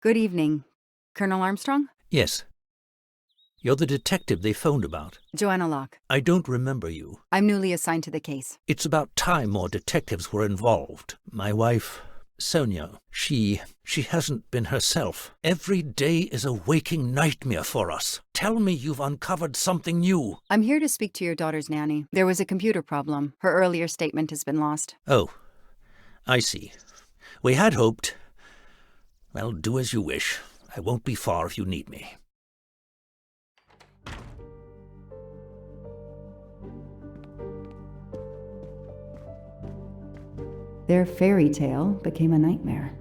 Good evening. Colonel Armstrong? Yes. You're the detective they phoned about. Joanna Locke. I don't remember you. I'm newly assigned to the case. It's about time more detectives were involved. My wife, Sonia, she hasn't been herself. Every day is a waking nightmare for us. Tell me you've uncovered something new. I'm here to speak to your daughter's nanny. There was a computer problem. Her earlier statement has been lost. Oh, I see. We had hoped. Well, do as you wish. I won't be far if you need me. Their fairy tale became a nightmare.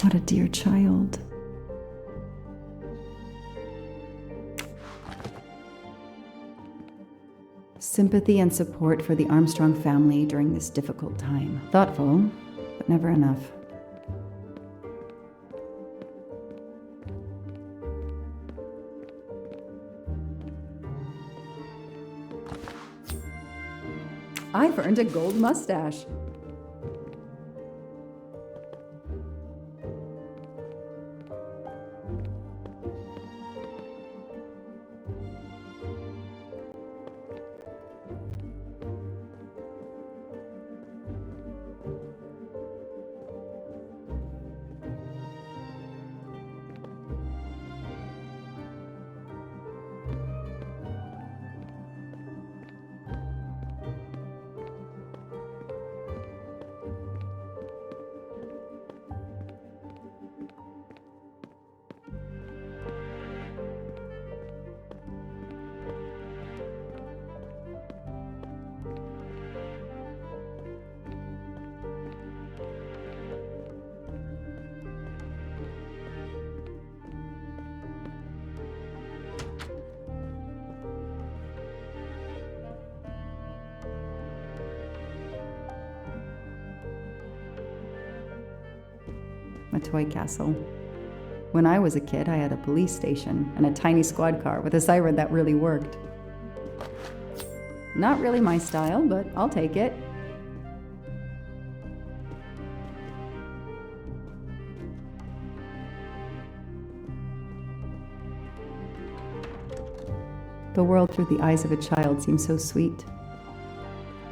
What a dear child. Sympathy and support for the Armstrong family during this difficult time. Thoughtful, but never enough. I've earned a gold mustache. A toy castle. When I was a kid, I had a police station and a tiny squad car with a siren that really worked. Not really my style, but I'll take it. The world through the eyes of a child seems so sweet.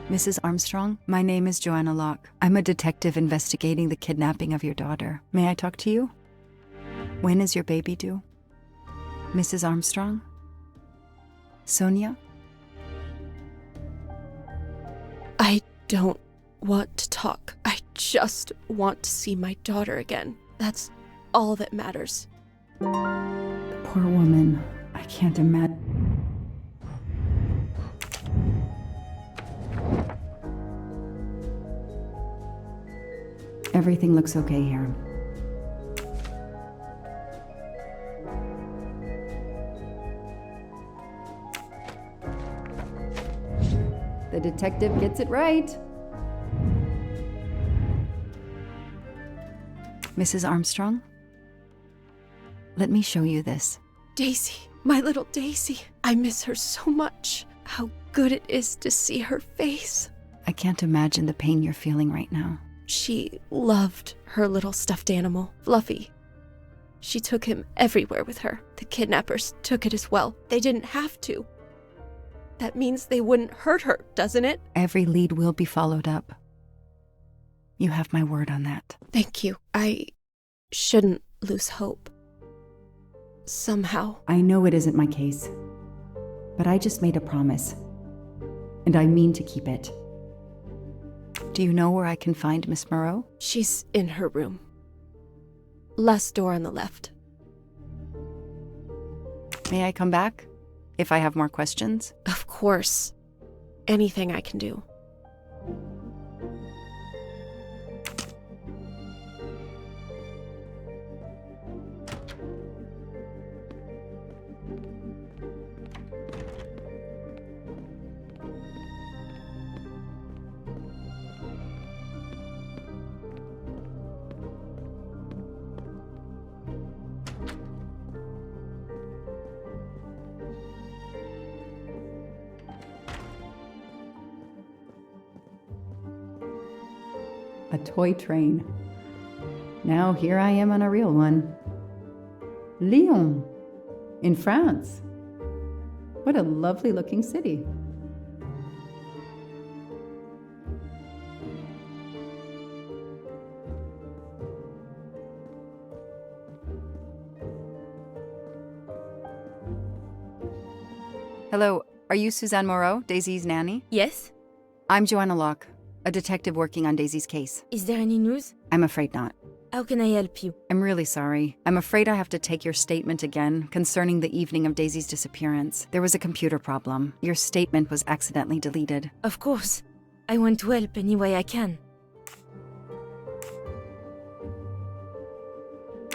Mrs. Armstrong, my name is Joanna Locke. I'm a detective investigating the kidnapping of your daughter. May I talk to you? When is your baby due? Mrs. Armstrong? Sonia? I don't want to talk. I just want to see my daughter again. That's all that matters. Poor woman. I can't imagine. Everything looks okay here. The detective gets it right. Mrs. Armstrong, let me show you this. Daisy, my little Daisy. I miss her so much. How good it is to see her face. I can't imagine the pain you're feeling right now. She loved her little stuffed animal, Fluffy. She took him everywhere with her. The kidnappers took it as well. They didn't have to. That means they wouldn't hurt her, doesn't it? Every lead will be followed up. You have my word on that. Thank you. I shouldn't lose hope. Somehow. I know it isn't my case, but I just made a promise, and I mean to keep it. Do you know where I can find Miss Moreau? She's in her room. Last door on the left. May I come back if I have more questions? Of course. Anything I can do. toy train. Now here I am on a real one. Lyon, in France. What a lovely looking city. Hello, are you Suzanne Moreau, Daisy's nanny? Yes? I'm Joanna Locke, a detective working on Daisy's case. Is there any news? I'm afraid not. How can I help you? I'm really sorry. I'm afraid I have to take your statement again concerning the evening of Daisy's disappearance. There was a computer problem. Your statement was accidentally deleted. Of course. I want to help any way I can.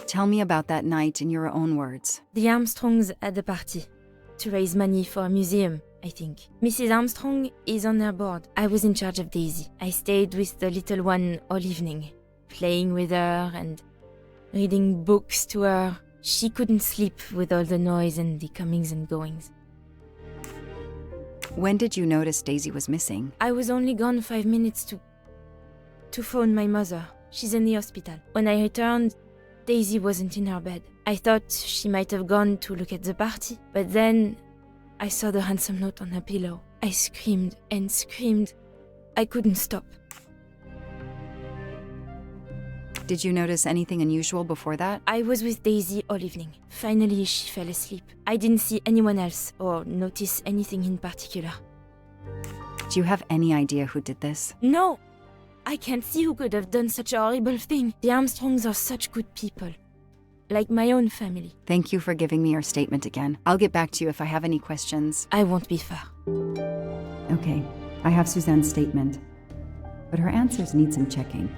Tell me about that night in your own words. The Armstrongs had a party. To raise money for a museum, I think. Mrs. Armstrong is on her board. I was in charge of Daisy. I stayed with the little one all evening, playing with her and reading books to her. She couldn't sleep with all the noise and the comings and goings. When did you notice Daisy was missing? I was only gone 5 minutes to phone my mother. She's in the hospital. When I returned, Daisy wasn't in her bed. I thought she might have gone to look at the party, but then I saw the ransom note on her pillow. I screamed and screamed. I couldn't stop. Did you notice anything unusual before that? I was with Daisy all evening. Finally, she fell asleep. I didn't see anyone else or notice anything in particular. Do you have any idea who did this? No! I can't see who could have done such a horrible thing. The Armstrongs are such good people. Like my own family. Thank you for giving me your statement again. I'll get back to you if I have any questions. I won't be far. Okay, I have Suzanne's statement, but her answers need some checking.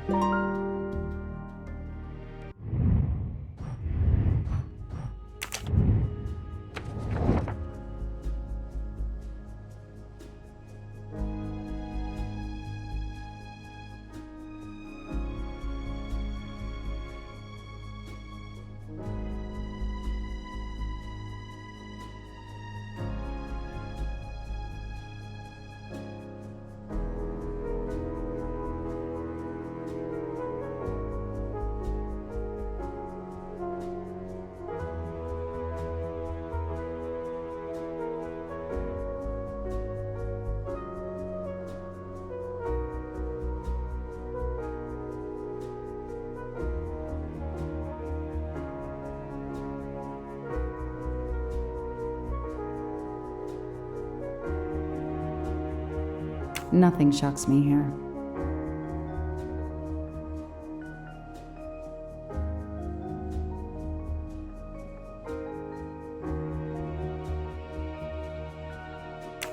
Nothing shocks me here.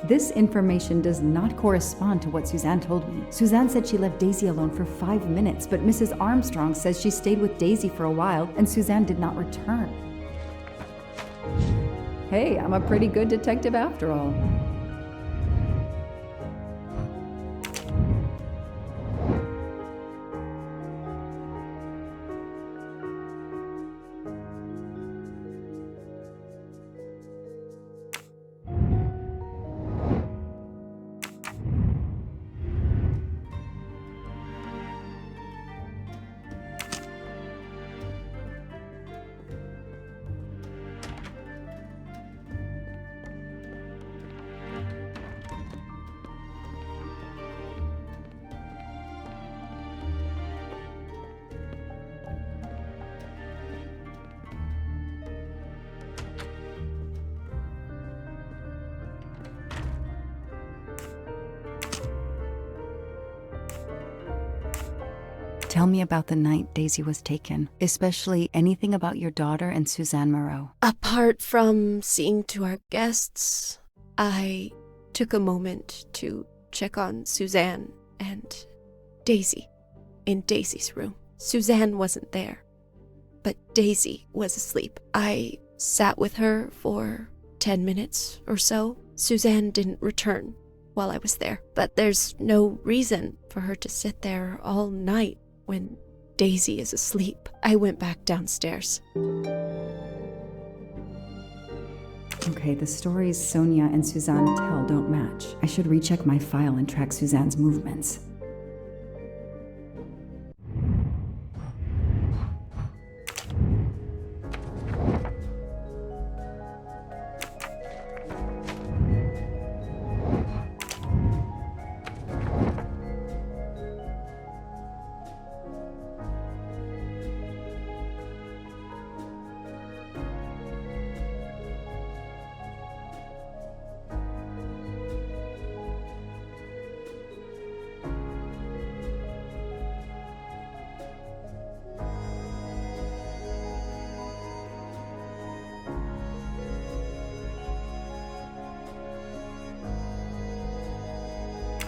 This information does not correspond to what Suzanne told me. Suzanne said she left Daisy alone for 5 minutes, but Mrs. Armstrong says she stayed with Daisy for a while and Suzanne did not return. Hey, I'm a pretty good detective after all. Tell me about the night Daisy was taken, especially anything about your daughter and Suzanne Moreau. Apart from seeing to our guests, I took a moment to check on Suzanne and Daisy in Daisy's room. Suzanne wasn't there, but Daisy was asleep. I sat with her for 10 minutes or so. Suzanne didn't return while I was there, but there's no reason for her to sit there all night when Daisy is asleep. I went back downstairs. Okay, the stories Sonia and Suzanne tell don't match. I should recheck my file and track Suzanne's movements.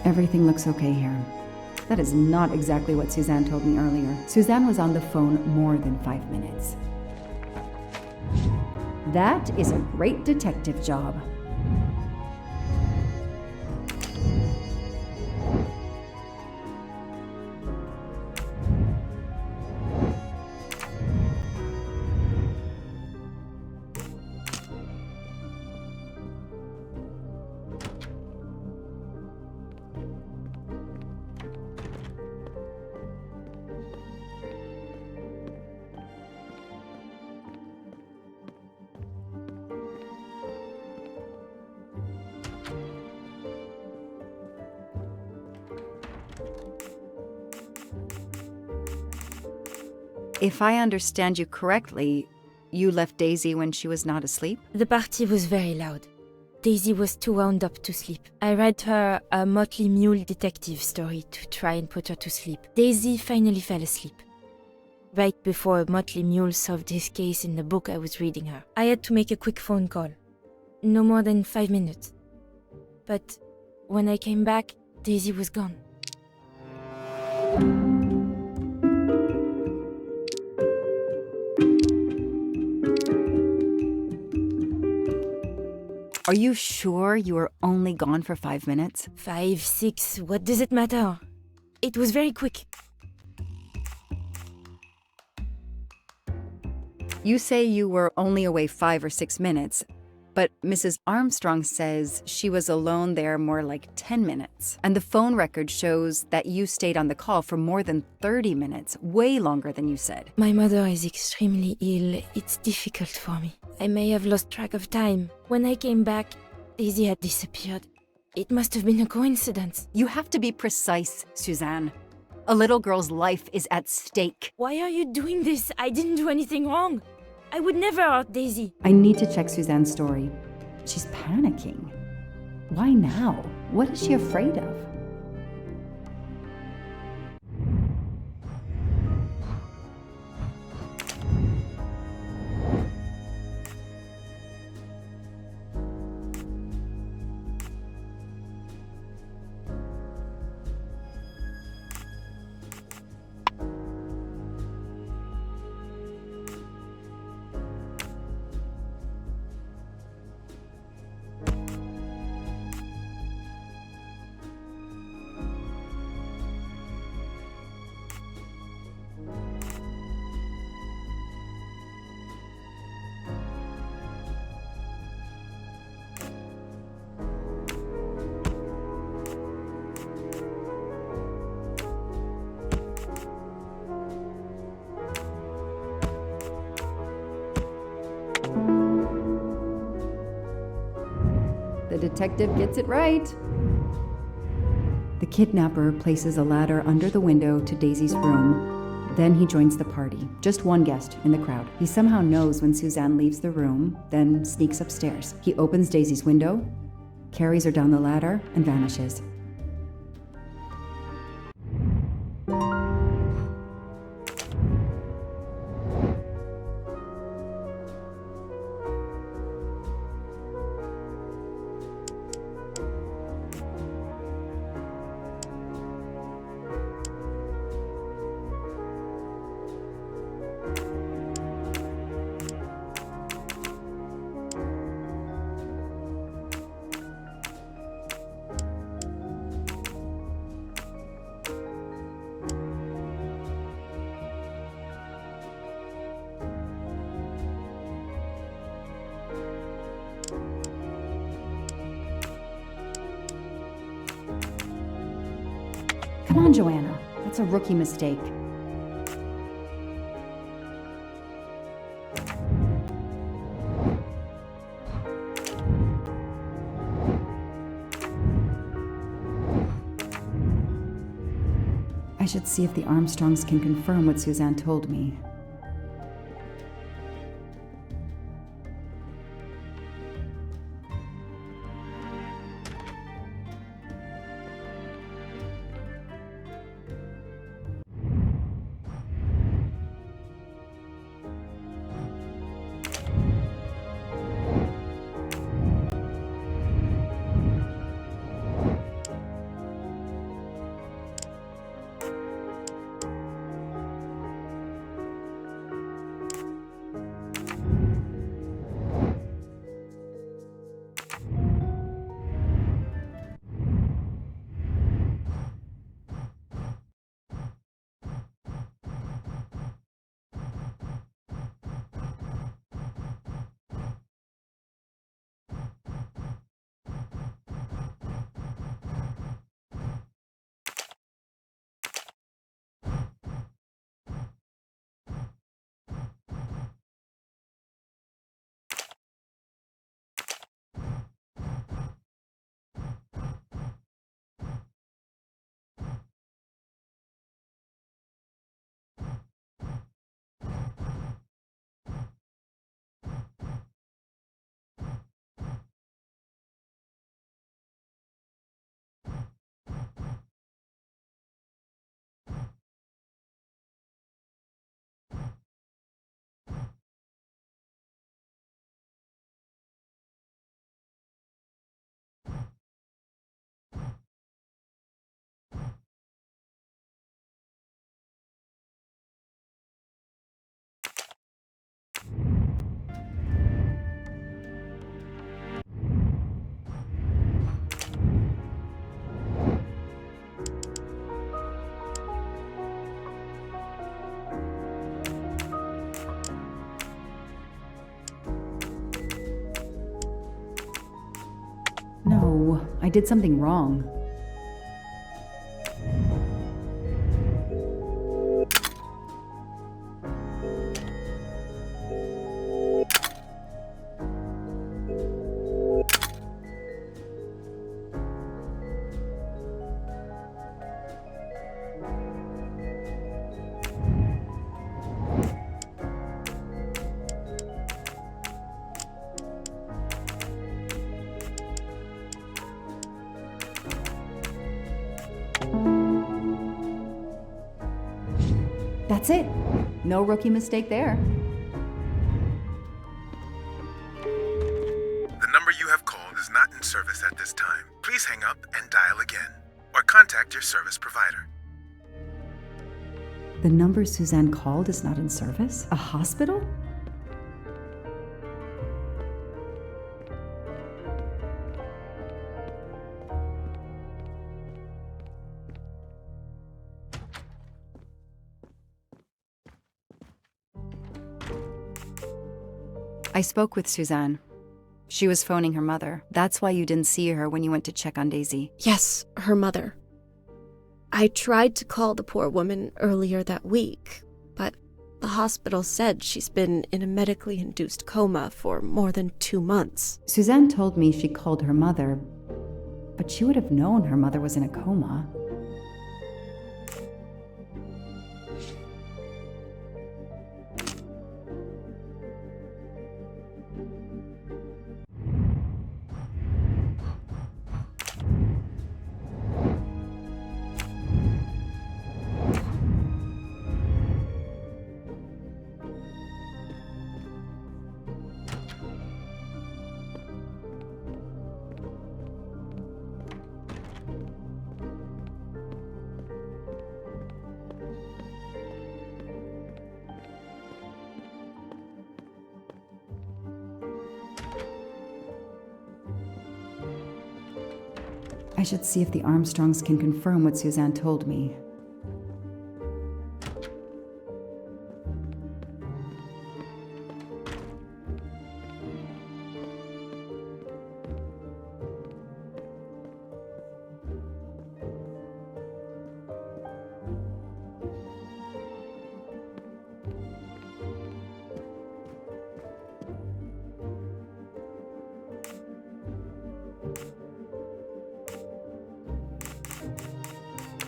Everything looks okay here. That is not exactly what Suzanne told me earlier. Suzanne was on the phone more than 5 minutes. That is a great detective job. If I understand you correctly, you left Daisy when she was not asleep? The party was very loud. Daisy was too wound up to sleep. I read her a Motley Mule detective story to try and put her to sleep. Daisy finally fell asleep. Right before Motley Mule solved his case in the book I was reading her. I had to make a quick phone call. No more than 5 minutes. But when I came back, Daisy was gone. Are you sure you were only gone for 5 minutes? 5, 6, what does it matter? It was very quick. You say you were only away 5 or 6 minutes, but Mrs. Armstrong says she was alone there more like 10 minutes. And the phone record shows that you stayed on the call for more than 30 minutes, way longer than you said. My mother is extremely ill. It's difficult for me. I may have lost track of time. When I came back, Daisy had disappeared. It must have been a coincidence. You have to be precise, Suzanne. A little girl's life is at stake. Why are you doing this? I didn't do anything wrong. I would never hurt Daisy. I need to check Suzanne's story. She's panicking. Why now? What is she afraid of? The detective gets it right. The kidnapper places a ladder under the window to Daisy's room. Then he joins the party, just one guest in the crowd. He somehow knows when Suzanne leaves the room, then sneaks upstairs. He opens Daisy's window, carries her down the ladder, and vanishes. Come on, Joanna. That's a rookie mistake. I should see if the Armstrongs can confirm what Suzanne told me. I did something wrong. That's it. No rookie mistake there. The number you have called is not in service at this time. Please hang up and dial again, or contact your service provider. The number Suzanne called is not in service? A hospital? I spoke with Suzanne. She was phoning her mother. That's why you didn't see her when you went to check on Daisy. Yes, her mother. I tried to call the poor woman earlier that week, but the hospital said she's been in a medically induced coma for more than 2 months. Suzanne told me she called her mother, but she would have known her mother was in a coma. I should see if the Armstrongs can confirm what Suzanne told me.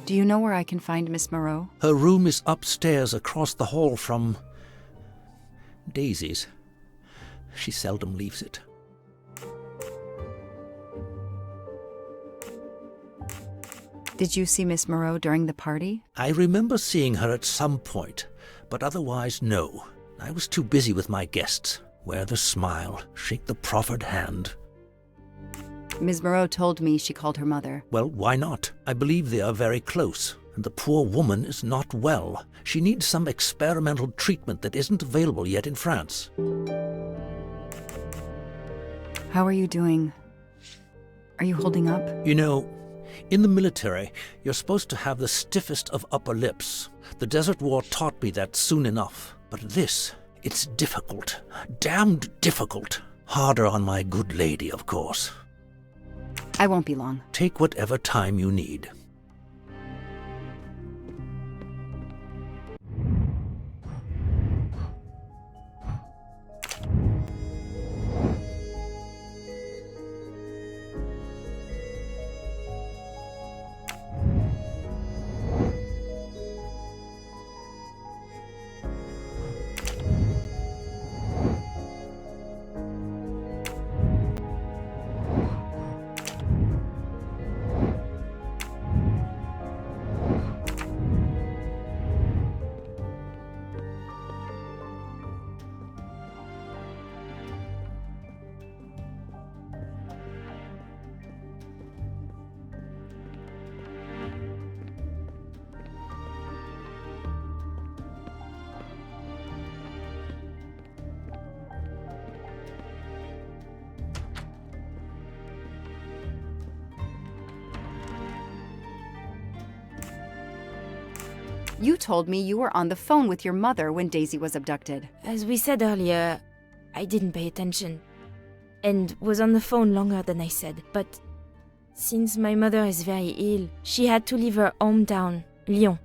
Do you know where I can find Miss Moreau? Her room is upstairs across the hall from Daisy's. She seldom leaves it. Did you see Miss Moreau during the party? I remember seeing her at some point, but otherwise no. I was too busy with my guests. Wear the smile, shake the proffered hand. Ms. Moreau told me she called her mother. Well, why not? I believe they are very close, and the poor woman is not well. She needs some experimental treatment that isn't available yet in France. How are you doing? Are you holding up? You know, in the military, you're supposed to have the stiffest of upper lips. The Desert War taught me that soon enough. But this, it's difficult. Damned difficult. Harder on my good lady, of course. I won't be long. Take whatever time you need. You told me you were on the phone with your mother when Daisy was abducted. As we said earlier, I didn't pay attention and was on the phone longer than I said, but Since my mother is very ill, she had to leave her hometown, Lyon,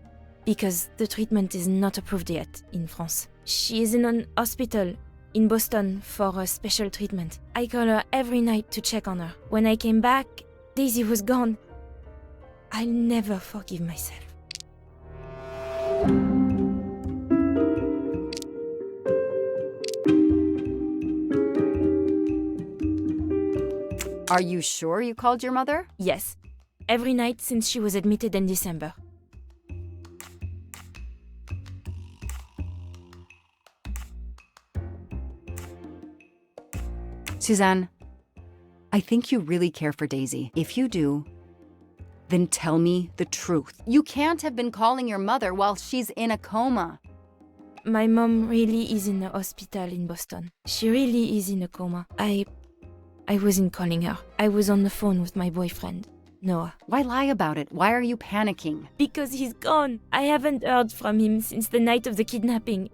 because the treatment is not approved yet in France. She is in an hospital in Boston for a special treatment. I call her every night to check on her. When I came back, Daisy was gone. I'll never forgive myself. Are you sure you called your mother? Yes, every night since she was admitted in December. Suzanne, I think you really care for Daisy. If you do, then tell me the truth. You can't have been calling your mother while she's in a coma. My mom really is in a hospital in Boston. She really is in a coma. I wasn't calling her. I was on the phone with my boyfriend, Noah. Why lie about it? Why are you panicking? Because he's gone. I haven't heard from him since the night of the kidnapping.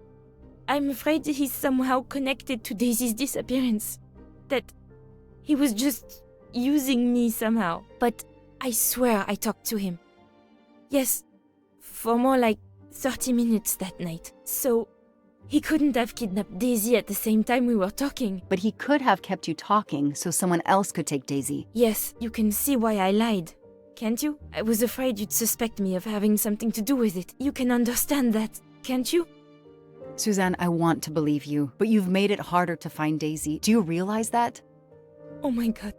I'm afraid he's somehow connected to Daisy's disappearance. That he was just using me somehow. But I swear I talked to him. Yes, for more like 30 minutes that night. So he couldn't have kidnapped Daisy at the same time we were talking. But he could have kept you talking so someone else could take Daisy. Yes, you can see why I lied. Can't you? I was afraid you'd suspect me of having something to do with it. You can understand that, can't you? Suzanne, I want to believe you, but you've made it harder to find Daisy. Do you realize that? Oh my god.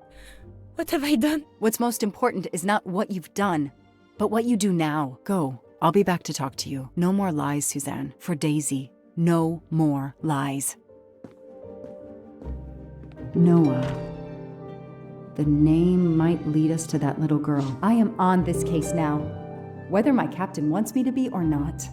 What have I done? What's most important is not what you've done, but what you do now. Go. I'll be back to talk to you. No more lies, Suzanne. For Daisy, no more lies. Noah. The name might lead us to that little girl. I am on this case now, whether my captain wants me to be or not.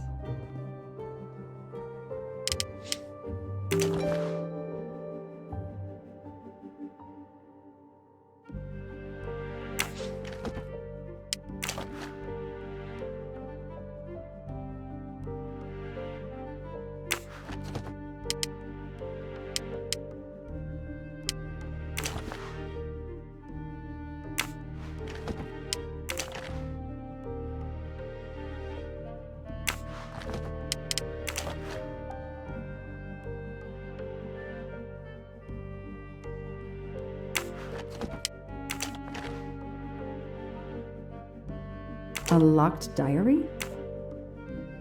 A locked diary?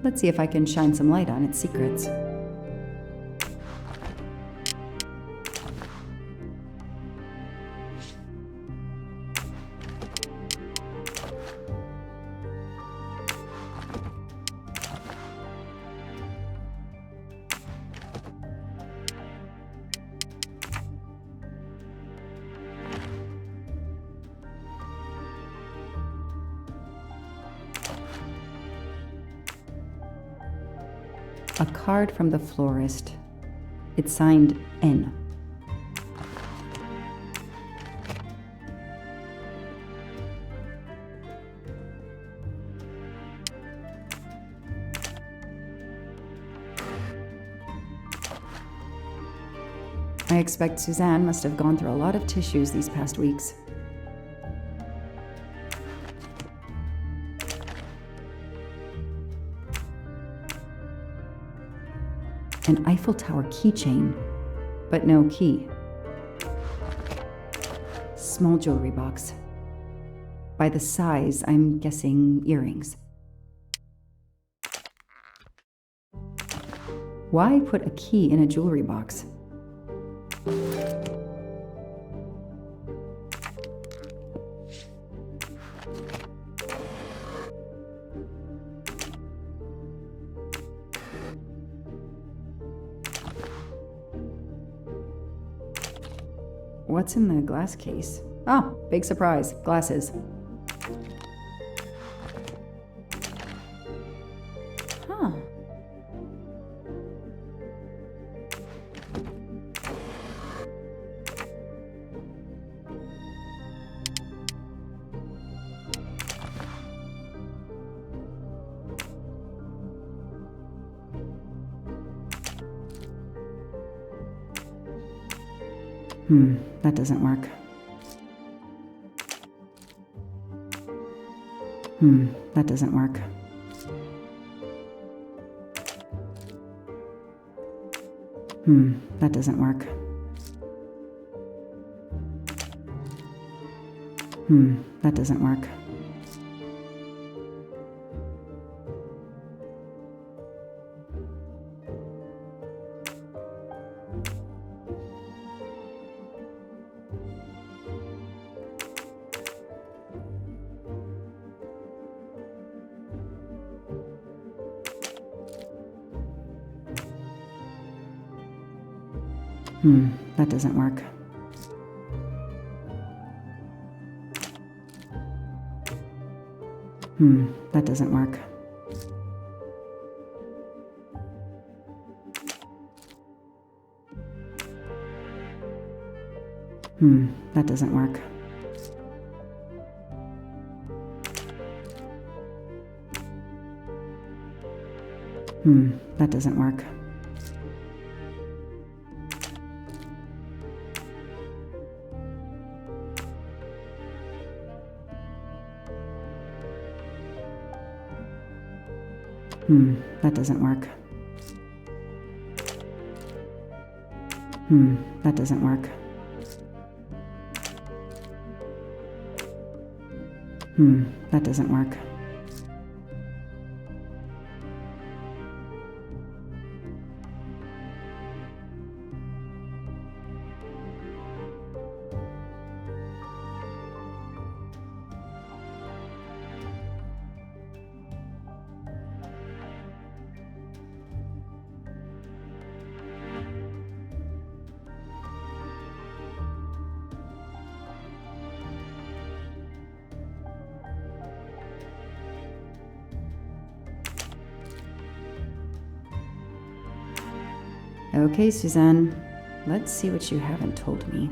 Let's see if I can shine some light on its secrets. A card from the florist. It's signed N. I expect Suzanne must have gone through a lot of tissues these past weeks. An Eiffel Tower keychain, but no key. Small jewelry box. By the size, I'm guessing earrings. Why put a key in a jewelry box? What's in the glass case? Oh, big surprise. Glasses. Huh. That doesn't work. That doesn't work. That doesn't work. That doesn't work. That doesn't work. That doesn't work. That doesn't work. That doesn't work. That doesn't work. That doesn't work. That doesn't work. Okay, Suzanne, let's see what you haven't told me.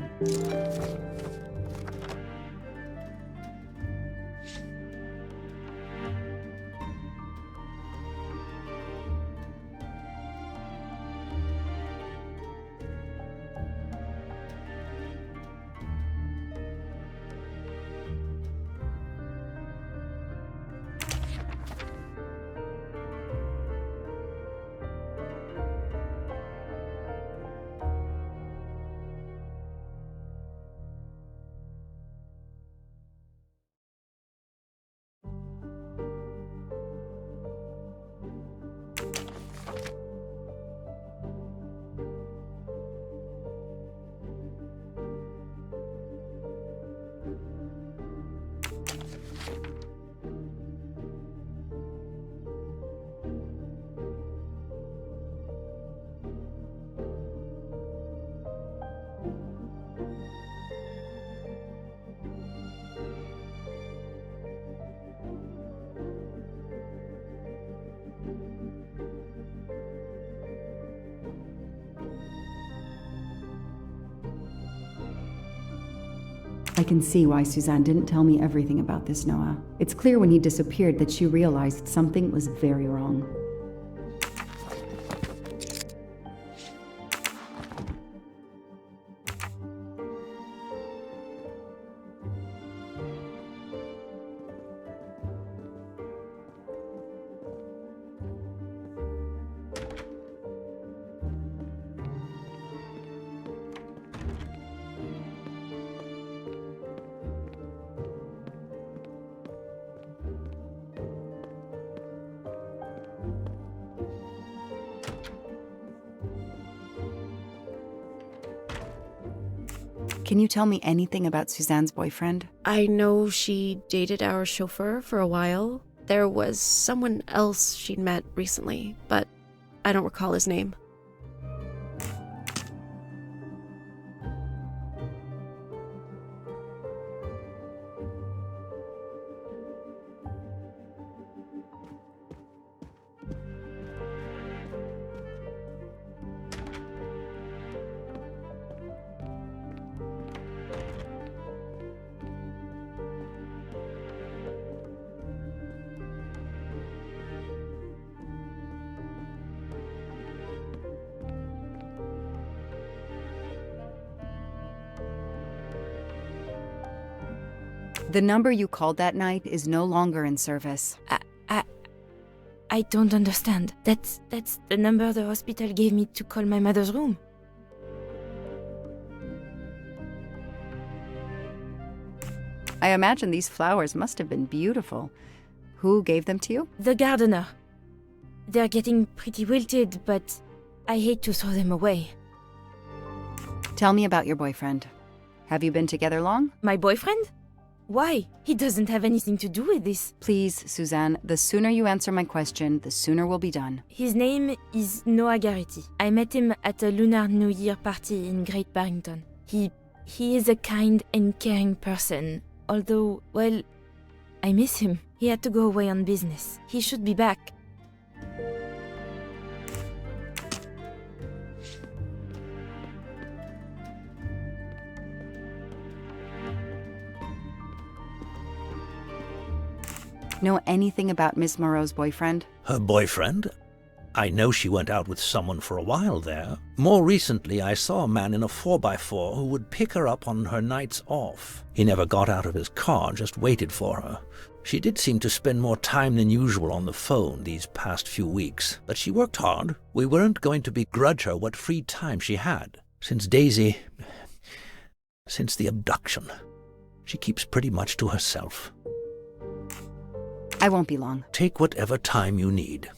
I can see why Suzanne didn't tell me everything about this, Noah. It's clear when he disappeared that she realized something was very wrong. Can you tell me anything about Suzanne's boyfriend? I know she dated our chauffeur for a while. There was someone else she'd met recently, but I don't recall his name. The number you called that night is no longer in service. I don't understand. That's the number the hospital gave me to call my mother's room. I imagine these flowers must have been beautiful. Who gave them to you? The gardener. They're getting pretty wilted, but I hate to throw them away. Tell me about your boyfriend. Have you been together long? My boyfriend? Why? He doesn't have anything to do with this. Please, Suzanne, the sooner you answer my question, the sooner we'll be done. His name is Noah Garrity. I met him at a Lunar New Year party in Great Barrington. He is a kind and caring person, although, well, I miss him. He had to go away on business. He should be back. Know anything about Miss Moreau's boyfriend? Her boyfriend? I know she went out with someone for a while there. More recently, I saw a man in a 4x4 who would pick her up on her nights off. He never got out of his car, just waited for her. She did seem to spend more time than usual on the phone these past few weeks, but she worked hard. We weren't going to begrudge her what free time she had. Since the abduction, she keeps pretty much to herself. I won't be long. Take whatever time you need.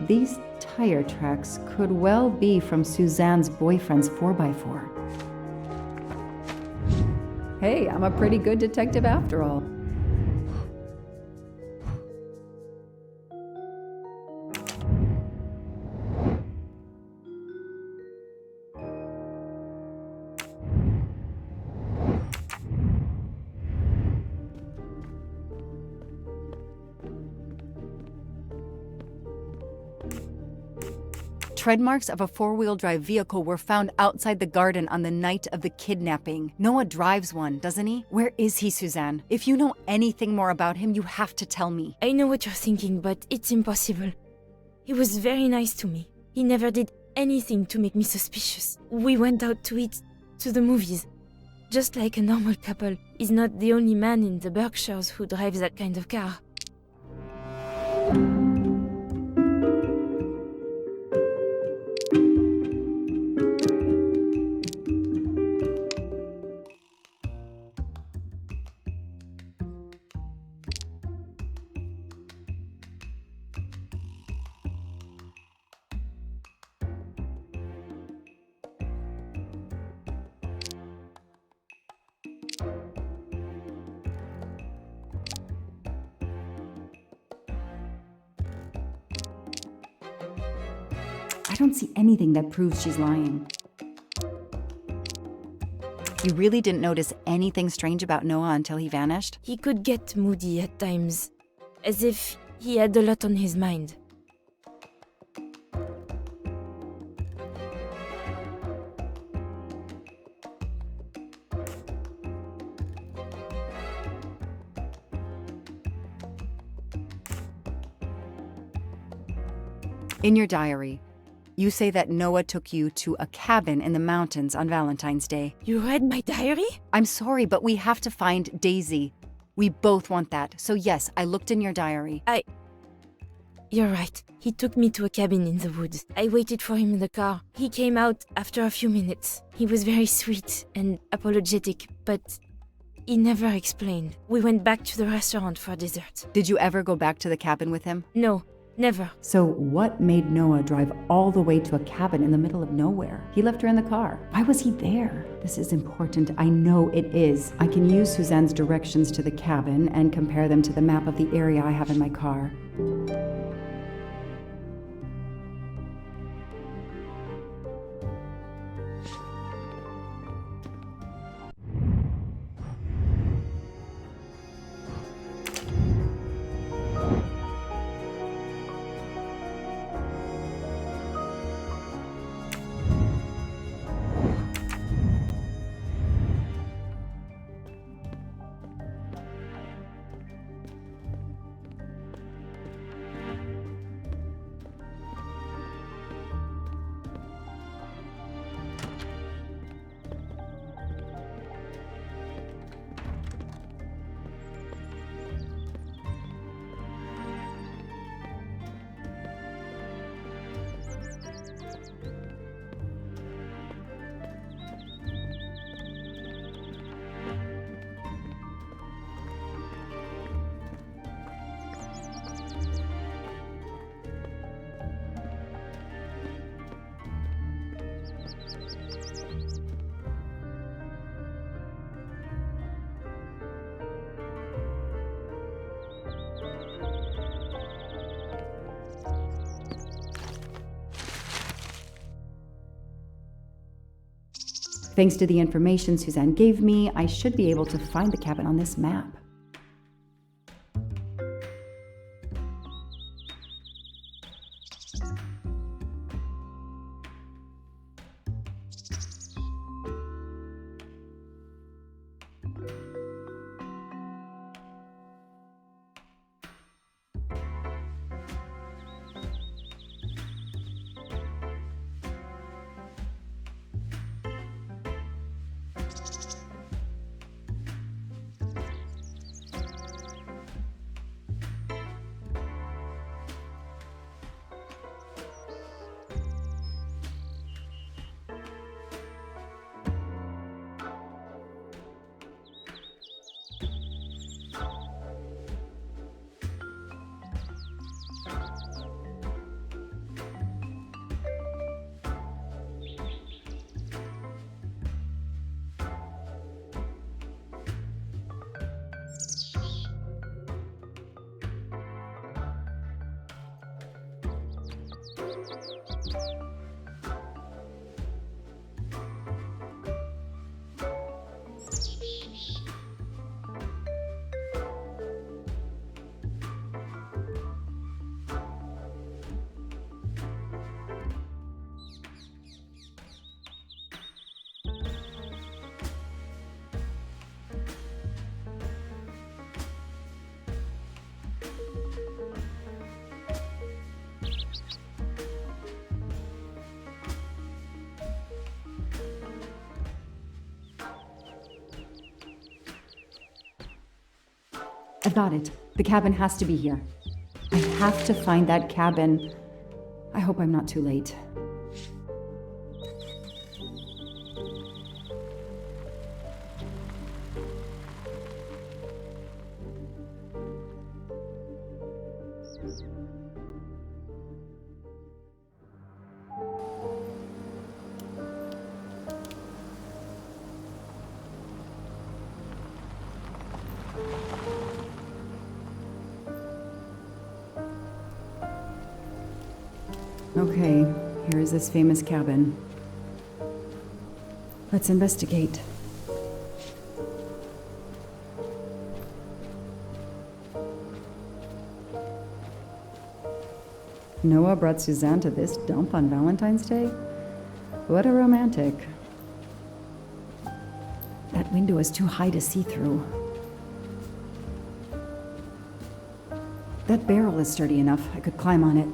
These tire tracks could well be from Suzanne's boyfriend's 4x4. Hey, I'm a pretty good detective after all. Tread marks of a four-wheel drive vehicle were found outside the garden on the night of the kidnapping. Noah drives one, doesn't he? Where is he, Suzanne? If you know anything more about him, you have to tell me. I know what you're thinking, but it's impossible. He was very nice to me. He never did anything to make me suspicious. We went out to eat, to the movies. Just like a normal couple. He's not the only man in the Berkshires who drives that kind of car. I don't see anything that proves she's lying. You really didn't notice anything strange about Noah until he vanished? He could get moody at times, as if he had a lot on his mind. In your diary, you say that Noah took you to a cabin in the mountains on Valentine's Day. You read my diary? I'm sorry, but we have to find Daisy. We both want that. So yes, I looked in your diary. You're right. He took me to a cabin in the woods. I waited for him in the car. He came out after a few minutes. He was very sweet and apologetic, but he never explained. We went back to the restaurant for dessert. Did you ever go back to the cabin with him? No, never. So what made Noah drive all the way to a cabin in the middle of nowhere? He left her in the car. Why was he there? This is important. I know it is. I can use Suzanne's directions to the cabin and compare them to the map of the area I have in my car. Thanks to the information Suzanne gave me, I should be able to find the cabin on this map. I've got it. The cabin has to be here. I have to find that cabin. I hope I'm not too late. Okay, here is this famous cabin. Let's investigate. Noah brought Suzanne to this dump on Valentine's Day? What a romantic. That window is too high to see through. That barrel is sturdy enough. I could climb on it.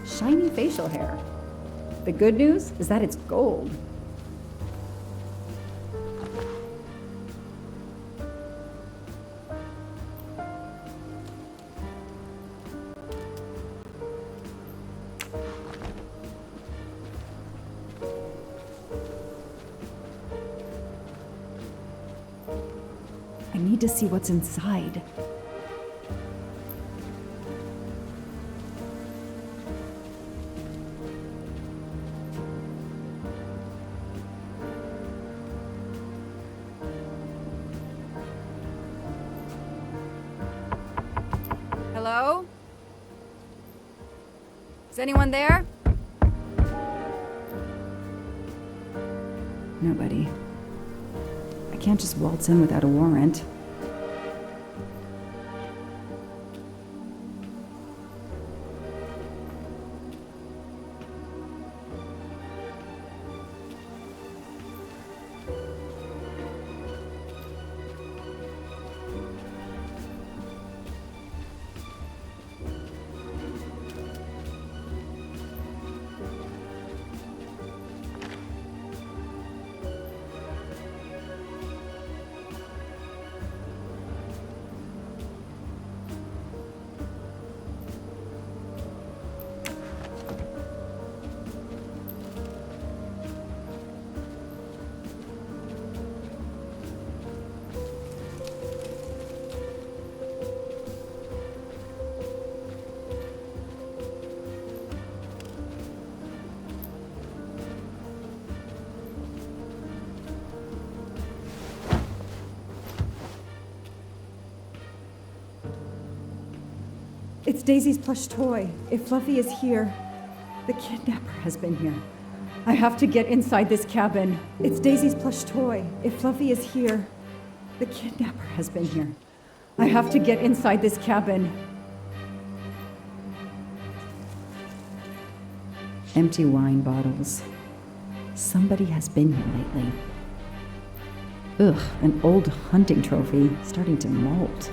Shiny facial hair. The good news is that it's gold. I need to see what's inside. Hello? Is anyone there? Nobody. I can't just waltz in without a warrant. It's Daisy's plush toy. If Fluffy is here, the kidnapper has been here. I have to get inside this cabin. It's Daisy's plush toy. If Fluffy is here, the kidnapper has been here. I have to get inside this cabin. Empty wine bottles. Somebody has been here lately. Ugh, an old hunting trophy starting to molt.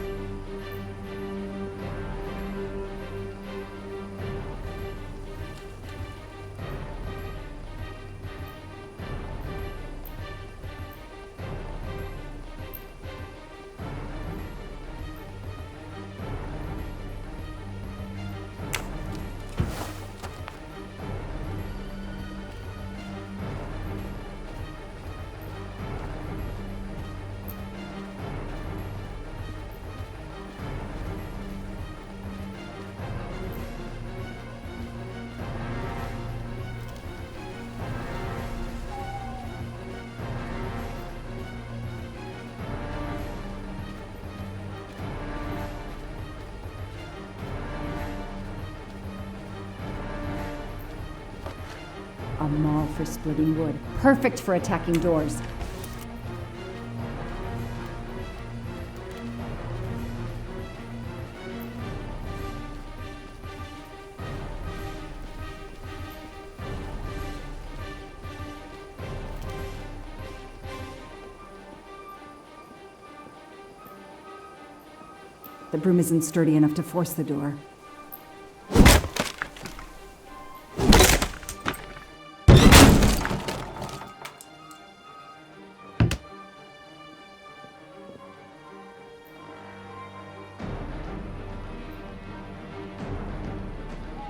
A maul for splitting wood. Perfect for attacking doors. The broom isn't sturdy enough to force the door.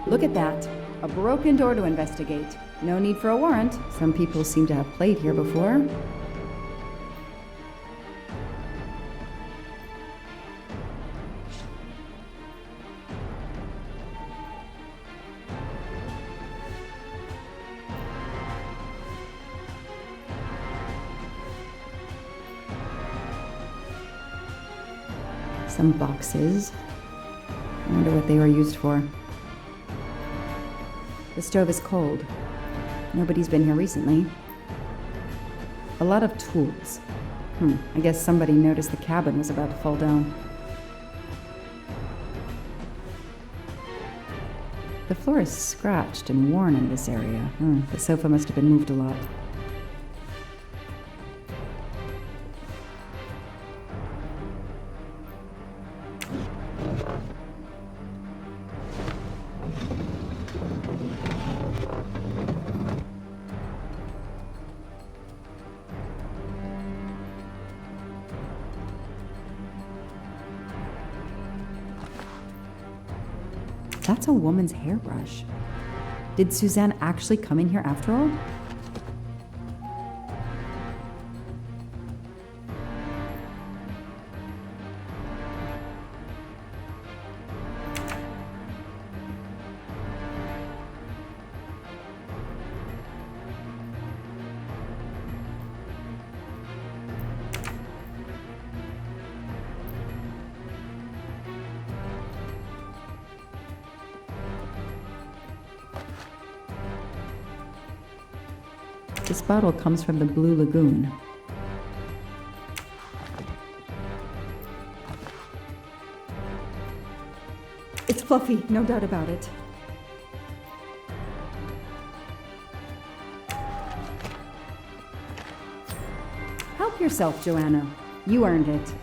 Look at that. A broken door to investigate. No need for a warrant. Some people seem to have played here before. Some boxes. I wonder what they were used for. The stove is cold. Nobody's been here recently. A lot of tools. I guess somebody noticed the cabin was about to fall down. The floor is scratched and worn in this area. The sofa must have been moved a lot. That's a woman's hairbrush. Did Suzanne actually come in here after all? This bottle comes from the Blue Lagoon. It's Fluffy, no doubt about it. Help yourself, Joanna. You earned it.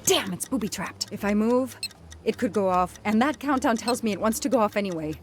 Damn, it's booby-trapped. If I move, it could go off, and that countdown tells me it wants to go off anyway.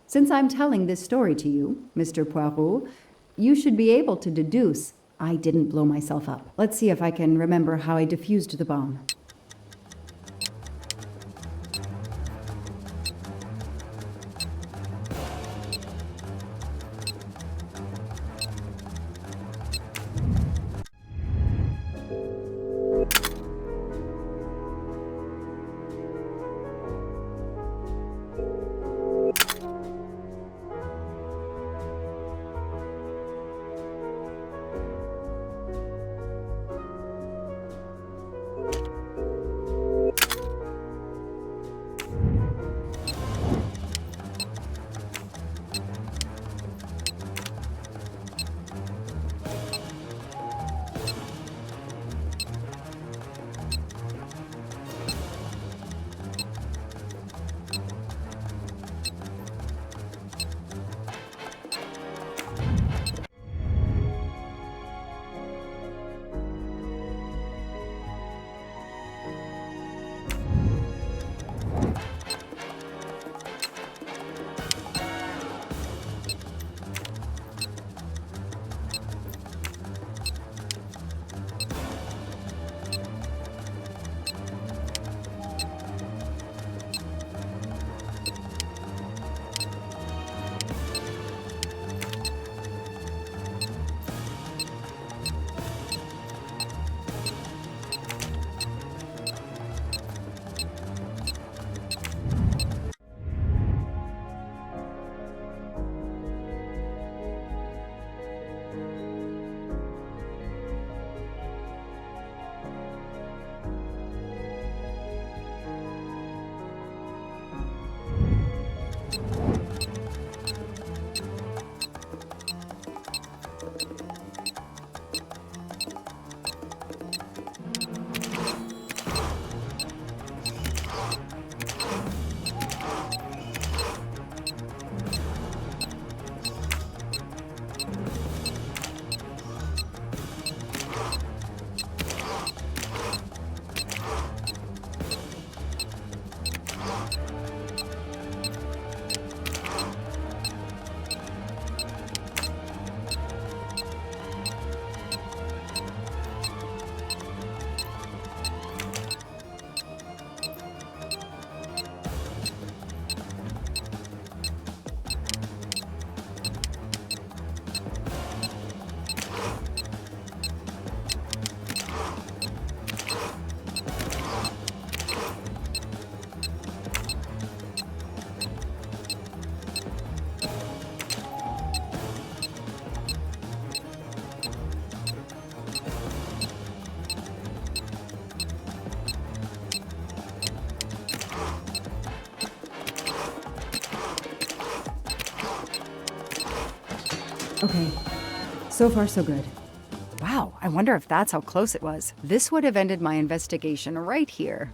Since I'm telling this story to you, Mr. Poirot, you should be able to deduce I didn't blow myself up. Let's see if I can remember how I defused the bomb. Okay, so far so good. Wow, I wonder if that's how close it was. This would have ended my investigation right here.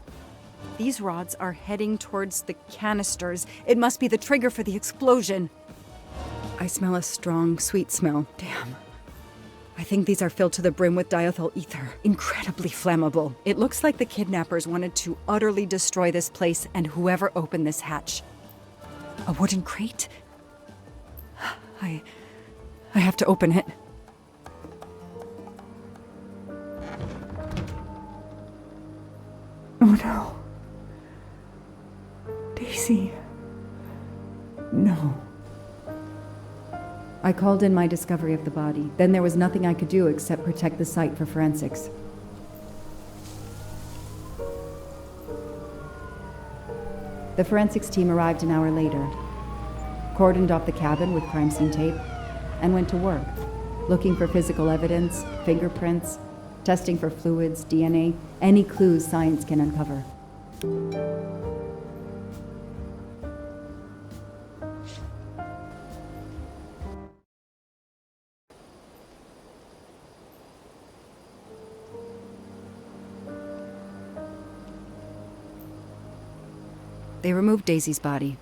These rods are heading towards the canisters. It must be the trigger for the explosion. I smell a strong, sweet smell. Damn. I think these are filled to the brim with diethyl ether. Incredibly flammable. It looks like the kidnappers wanted to utterly destroy this place and whoever opened this hatch. A wooden crate? I have to open it. Oh no. Daisy. No. I called in my discovery of the body. Then there was nothing I could do except protect the site for forensics. The forensics team arrived an hour later, cordoned off the cabin with crime scene tape, and went to work, looking for physical evidence, fingerprints, testing for fluids, DNA, any clues science can uncover. They removed Daisy's body.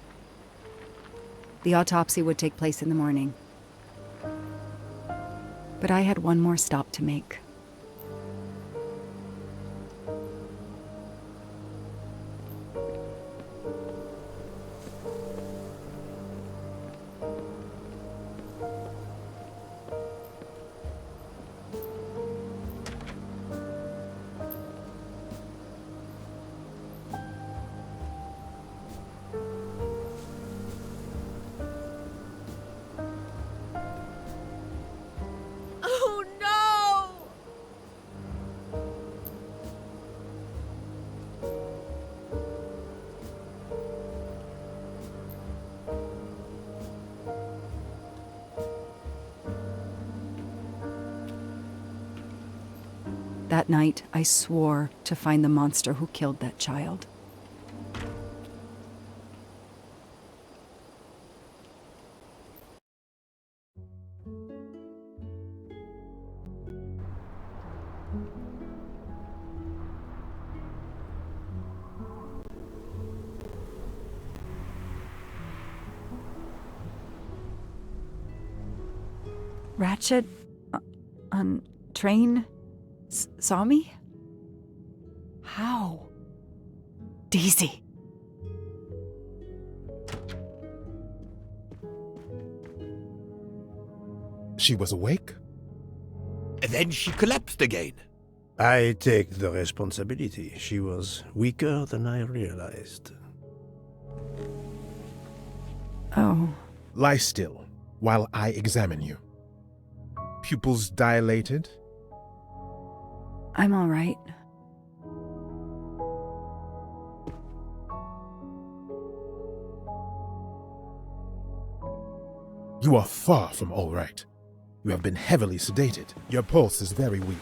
The autopsy would take place in the morning. But I had one more stop to make. That night, I swore to find the monster who killed that child. Ratchet on train saw me? How? Daisy. She was awake? And then she collapsed again. I take the responsibility. She was weaker than I realized. Oh. Lie still while I examine you. Pupils dilated? I'm all right. You are far from all right. You have been heavily sedated. Your pulse is very weak.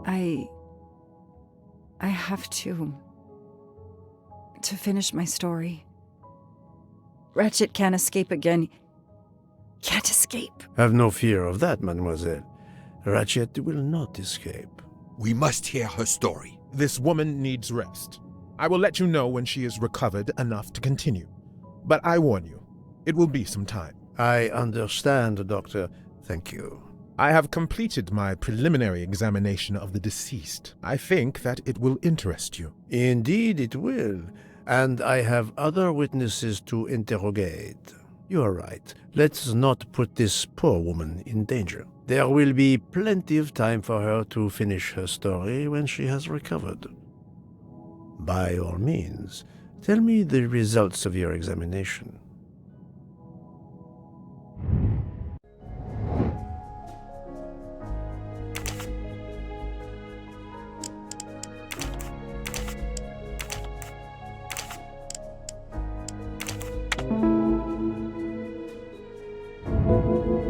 I have to finish my story. Ratchet can't escape again. Can't escape. Have no fear of that, mademoiselle. Ratchet will not escape. We must hear her story. This woman needs rest. I will let you know when she is recovered enough to continue. But I warn you, it will be some time. I understand, Doctor. Thank you. I have completed my preliminary examination of the deceased. I think that it will interest you. Indeed it will. And I have other witnesses to interrogate. You are right. Let's not put this poor woman in danger. There will be plenty of time for her to finish her story when she has recovered. By all means, tell me the results of your examination.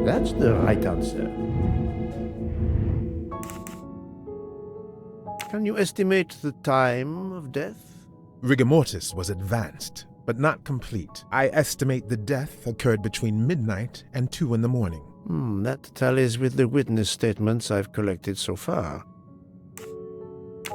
That's the right answer. Can you estimate the time of death? Rigor mortis was advanced, but not complete. I estimate the death occurred between midnight and 2 in the morning. That tallies with the witness statements I've collected so far.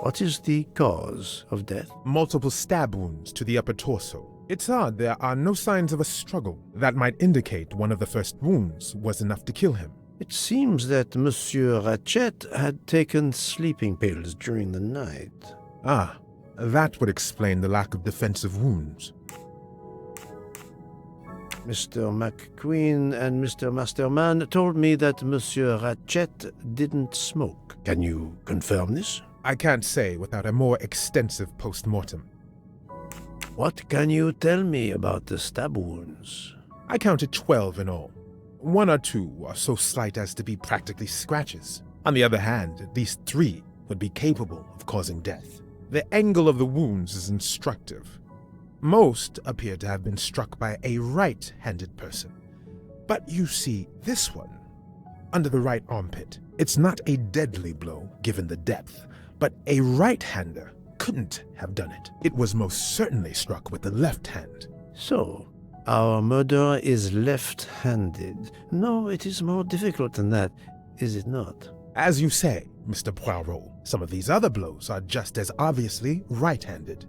What is the cause of death? Multiple stab wounds to the upper torso. It's odd there are no signs of a struggle. That might indicate one of the first wounds was enough to kill him. It seems that Monsieur Ratchet had taken sleeping pills during the night. Ah, that would explain the lack of defensive wounds. Mr. McQueen and Mr. Masterman told me that Monsieur Ratchet didn't smoke. Can you confirm this? I can't say without a more extensive post-mortem. What can you tell me about the stab wounds? I counted 12 in all. 1 or 2 are so slight as to be practically scratches. On the other hand, at least 3 would be capable of causing death. The angle of the wounds is instructive. Most appear to have been struck by a right-handed person. But you see this one, under the right armpit. It's not a deadly blow, given the depth, but a right-hander couldn't have done it. It was most certainly struck with the left hand. So, our murderer is left-handed. No, it is more difficult than that, is it not? As you say, Mr. Poirot, some of these other blows are just as obviously right-handed.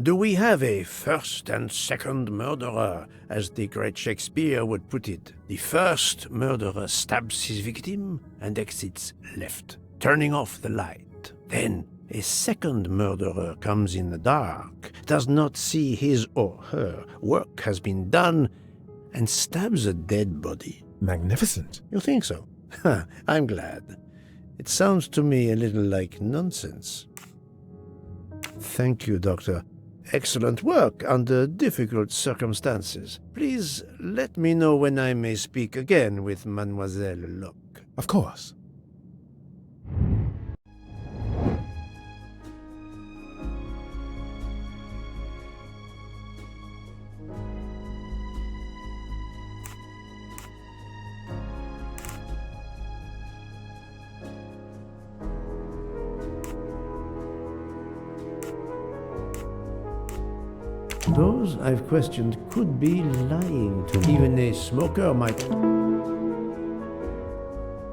Do we have a first and second murderer, as the great Shakespeare would put it? The first murderer stabs his victim and exits left, turning off the light. Then a second murderer comes in the dark, does not see his or her work has been done, and stabs a dead body. Magnificent. You think so? I'm glad. It sounds to me a little like nonsense. Thank you, Doctor. Excellent work under difficult circumstances. Please let me know when I may speak again with Mademoiselle Locke. Of course. Those I've questioned could be lying to me. Even a smoker might.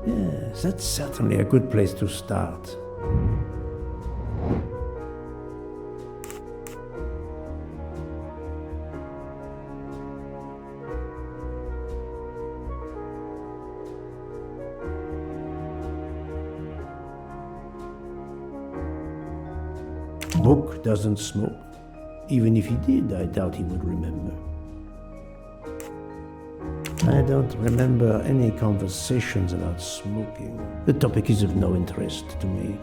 Yes, that's certainly a good place to start. Book doesn't smoke. Even if he did, I doubt he would remember. I don't remember any conversations about smoking. The topic is of no interest to me.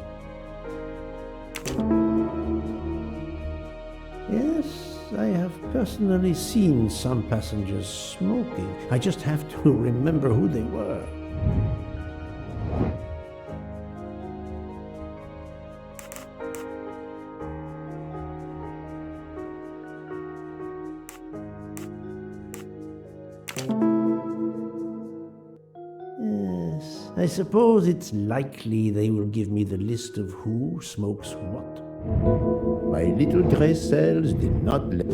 Yes, I have personally seen some passengers smoking. I just have to remember who they were. I suppose it's likely they will give me the list of who smokes what. My little grey cells did not let...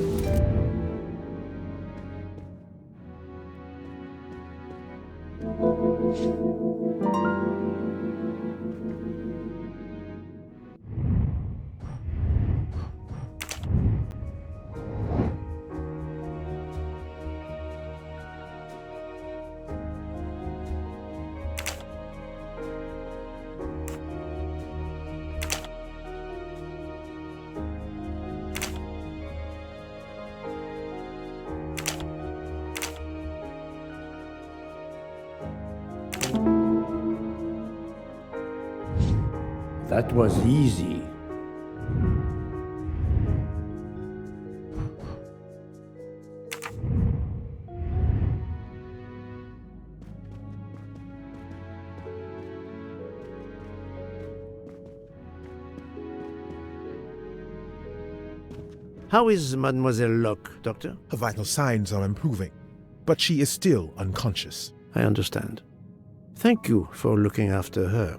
That was easy. How is Mademoiselle Locke, Doctor? Her vital signs are improving, but she is still unconscious. I understand. Thank you for looking after her.